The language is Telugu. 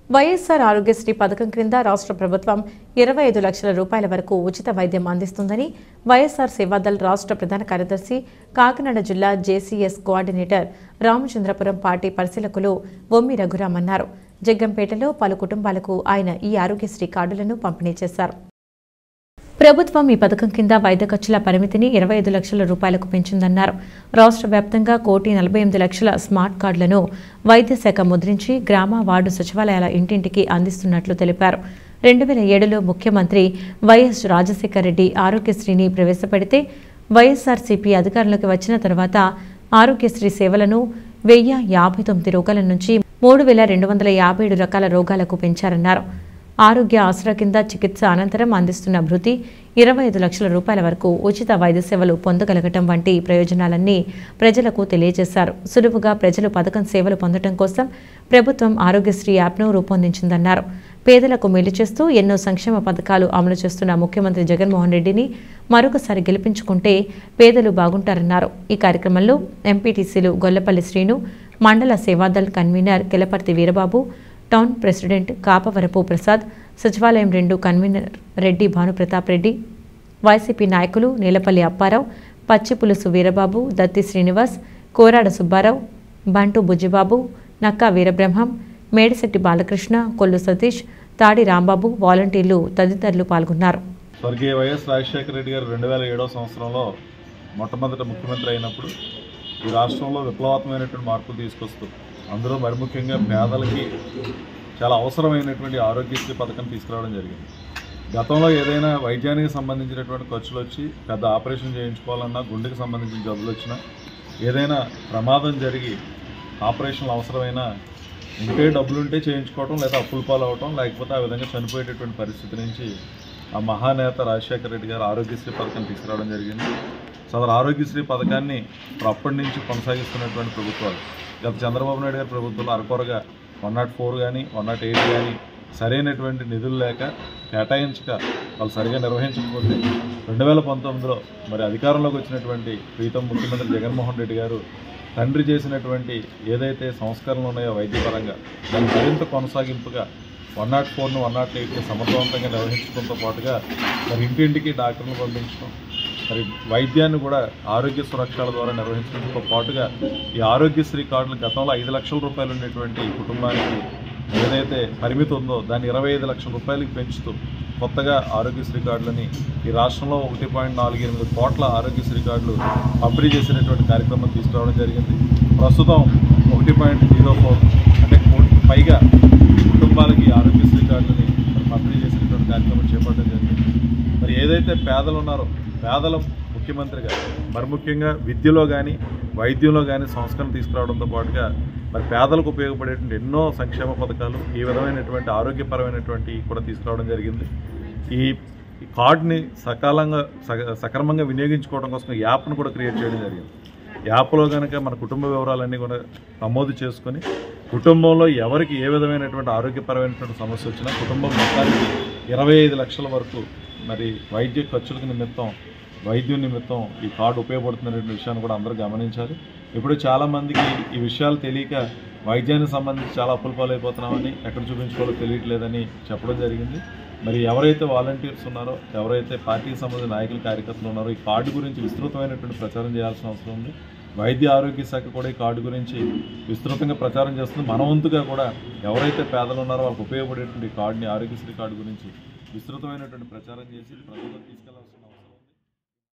వైఎస్ఆర్ ఆరోగ్యశ్రీ పథకం క్రింద రాష్ట్ర ప్రభుత్వం 25 లక్షల రూపాయల వరకు ఉచిత వైద్యం అందిస్తుందని వైఎస్ఆర్ సేవాదళ్ రాష్ట్ర ప్రధాన కార్యదర్శి కాకినాడ జిల్లా జేసీఎస్ కోఆర్డినేటర్ రామచంద్రపురం పార్టీ పరిశీలకులు బొమ్మి రఘురాం అన్నారు. జగ్గంపేటలో పలు కుటుంబాలకు ఆయన ఈ ఆరోగ్యశ్రీ కార్డులను పంపిణీ చేశారు. ప్రభుత్వం ఈ పథకం కింద వైద్య ఖర్చుల పరిమితిని 25 లక్షల రూపాయలకు పెంచిందన్నారు. రాష్ట్ర వ్యాప్తంగా 1,48,00,000 స్మార్ట్ కార్డులను వైద్య శాఖ ముద్రించి గ్రామ వార్డు సచివాలయాల ఇంటింటికి అందిస్తున్నట్లు తెలిపారు. 2007లో ముఖ్యమంత్రి వైఎస్ రాజశేఖర రెడ్డి ఆరోగ్యశ్రీని ప్రవేశపెడితే వైఎస్ఆర్సీపీ అధికారంలోకి వచ్చిన తర్వాత ఆరోగ్యశ్రీ సేవలను 1,059 రోగాల నుంచి 3,257 రకాల రోగాలకు పెంచారన్నారు. ఆరోగ్య ఆసరా కింద చికిత్స అనంతరం అందిస్తున్న భృతి 25 లక్షల రూపాయల వరకు ఉచిత వైద్య సేవలు పొందగలగటం వంటి ప్రయోజనాలన్నీ ప్రజలకు తెలియజేశారు. సులువుగా ప్రజలు పథకం సేవలు పొందడం కోసం ప్రభుత్వం ఆరోగ్యశ్రీ యాప్ను రూపొందించిందన్నారు. పేదలకు మేలు చేస్తూ ఎన్నో సంక్షేమ పథకాలు అమలు చేస్తున్న ముఖ్యమంత్రి జగన్మోహన్ రెడ్డిని మరొకసారి గెలిపించుకుంటే పేదలు బాగుంటారన్నారు. ఈ కార్యక్రమంలో ఎంపీటీసీలు గొల్లపల్లి శ్రీను, మండల Sevadal convener Kelaparthi Veerababu, town president Kapavarapu Prasad, సచివాలయం 2 కన్వీనర్ రెడ్డి భానుప్రతాప్ రెడ్డి, వైసీపీ నాయకులు నీలపల్లి అప్పారావు, పచ్చిపులుసు వీరబాబు, దత్తి శ్రీనివాస్, కోరాడ సుబ్బారావు, బంటు బుజ్జిబాబు, నక్కా వీరబ్రహ్మం, మేడిశెట్టి బాలకృష్ణ, కొల్లు సతీష్, తాడి రాంబాబు, వాలంటీర్లు తదితరులు పాల్గొన్నారు. స్వర్గీయ వైఎస్ రాజశేఖర రెడ్డి గారు 2007వ సంవత్సరంలో మొట్టమొదటి ముఖ్యమంత్రి అయినప్పుడు ఈ రాష్ట్రంలో విప్లవాత్మకమైనటువంటి మార్పులు తీసుకొస్తూ అందులో మరి ముఖ్యంగా పేదలకి చాలా అవసరమైనటువంటి ఆరోగ్యశ్రీ పథకం తీసుకురావడం జరిగింది. గతంలో ఏదైనా వైద్యానికి సంబంధించినటువంటి ఖర్చులు వచ్చి పెద్ద ఆపరేషన్ చేయించుకోవాలన్నా, గుండెకి సంబంధించిన జబ్బులు వచ్చినా, ఏదైనా ప్రమాదం జరిగి ఆపరేషన్లు అవసరమైన ఉంటే డబ్బులుంటే చేయించుకోవడం, లేదా అప్పుల పాలు అవ్వటం, లేకపోతే ఆ విధంగా చనిపోయేటటువంటి పరిస్థితి నుంచి ఆ మహానేత రాజశేఖర రెడ్డి గారు ఆరోగ్యశ్రీ పథకం తీసుకురావడం జరిగింది. సదరు ఆరోగ్యశ్రీ పథకాన్ని అప్పటి నుంచి కొనసాగిస్తున్నటువంటి ప్రభుత్వాలు గత చంద్రబాబు నాయుడు గారి ప్రభుత్వంలో అరకొరగా 104 కానీ 108 కానీ సరైనటువంటి నిధులు లేక కేటాయించక వాళ్ళు సరిగా నిర్వహించకపోతే 2019లో మరి అధికారంలోకి వచ్చినటువంటి ప్రీతం ముఖ్యమంత్రి జగన్మోహన్ రెడ్డి గారు తండ్రి చేసినటువంటి ఏదైతే సంస్కరణలు ఉన్నాయో వైద్యపరంగా దాన్ని మరింత కొనసాగింపుగా 104ను 108ని సమర్థవంతంగా నిర్వహించడంతో పాటుగా మరి ఇంటింటికి డాక్టర్లు పంపించడం, మరి వైద్యాన్ని కూడా ఆరోగ్య సురక్షల ద్వారా నిర్వహించడంతో పాటుగా ఈ ఆరోగ్యశ్రీ కార్డులు గతంలో 5 లక్షల రూపాయలు ఉండేటువంటి కుటుంబానికి ఏదైతే పరిమితి ఉందో దాన్ని 25 లక్షల రూపాయలకి పెంచుతూ కొత్తగా ఆరోగ్యశ్రీ కార్డులని ఈ రాష్ట్రంలో 1.48 కోట్ల ఆరోగ్యశ్రీ కార్డులు పంపిణీ చేసినటువంటి కార్యక్రమం తీసుకురావడం జరిగింది. ప్రస్తుతం 1.04 అంటే కోటి పైగా కుటుంబాలకి ఆరోగ్యశ్రీ కార్డులని పంపిణీ చేసినటువంటి కార్యక్రమం చేపట్టడం జరిగింది. మరి ఏదైతే పేదలు ఉన్నారో పేదల ముఖ్యమంత్రిగా మరి ముఖ్యంగా విద్యలో కానీ వైద్యంలో కానీ సంస్కరణ తీసుకురావడంతో పాటుగా మరి పేదలకు ఉపయోగపడేటువంటి ఎన్నో సంక్షేమ పథకాలు ఈ విధమైనటువంటి ఆరోగ్యపరమైనటువంటి కూడా తీసుకురావడం జరిగింది. ఈ కార్డుని సక్రమంగా వినియోగించుకోవడం కోసం యాప్ను కూడా క్రియేట్ చేయడం జరిగింది. యాప్లో కనుక మన కుటుంబ వివరాలన్నీ కూడా నమోదు చేసుకొని కుటుంబంలో ఎవరికి ఏ విధమైనటువంటి ఆరోగ్యపరమైనటువంటి సమస్య వచ్చినా కుటుంబం మొత్తానికి 25 లక్షల వరకు మరి వైద్య ఖర్చులకు నిమిత్తం వైద్యం నిమిత్తం ఈ కార్డు ఉపయోగపడుతున్నటువంటి విషయాన్ని కూడా అందరూ గమనించాలి. ఇప్పుడు చాలామందికి ఈ విషయాలు తెలియక వైద్యానికి సంబంధించి చాలా అప్పుల పాలైపోతున్నామని, ఎక్కడ చూపించుకోవాలో తెలియట్లేదని చెప్పడం జరిగింది. మరి ఎవరైతే వాలంటీర్స్ ఉన్నారో, ఎవరైతే పార్టీకి సంబంధించిన నాయకులు కార్యకర్తలు ఉన్నారో ఈ కార్డు గురించి విస్తృతమైనటువంటి ప్రచారం చేయాల్సిన అవసరం ఉంది. వైద్య ఆరోగ్య శాఖ కూడా ఈ కార్డు గురించి విస్తృతంగా ప్రచారం చేస్తుంది. మన వంతుగా కూడా ఎవరైతే పేదలు ఉన్నారో వాళ్ళకి ఉపయోగపడేటువంటి కార్డుని ఆరోగ్యశ్రీ కార్డు గురించి విస్తృతమైనటువంటి ప్రచారం చేసి ప్రజలకు తీసుకెళ్లాల్సిన అవసరం